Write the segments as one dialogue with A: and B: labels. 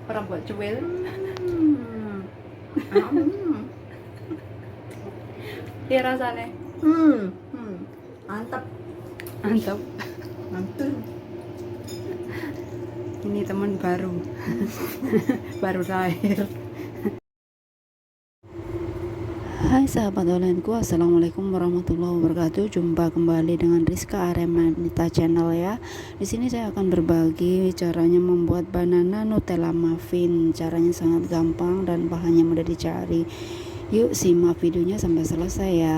A: orang buat cuil. Dia rasanya
B: Mantap.
A: mantap.
B: Mantul.
A: Ini teman baru. Baru lahir. Hai sahabat onlineku, assalamualaikum warahmatullahi wabarakatuh. Jumpa kembali dengan Rizka Aremanita channel ya. Di sini saya akan berbagi caranya membuat banana nutella muffin. Caranya sangat gampang dan bahannya mudah dicari. Yuk simak videonya sampai selesai ya.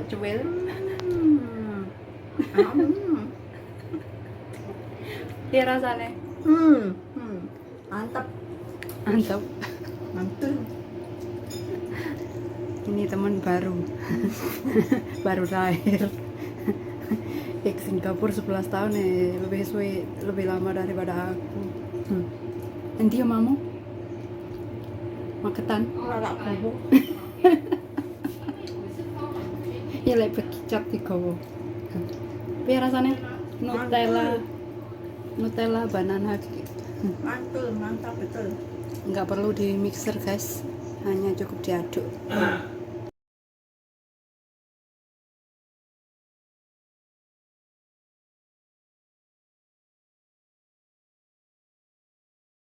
A: cuil. Piye rasane?
B: Mantap.
A: Mantap.
B: Mantul.
A: Ini teman baru. Baru lahir. Di Singapura 11 tahun lebih lama daripada aku. Nanti ya mamu? Maketan?
B: Ora bubuk.
A: Ya lek bekicot digowo. Piye rasane? Nutella banana
B: Mantul, mantap betul.
A: nggak perlu di mixer guys, hanya cukup diaduk.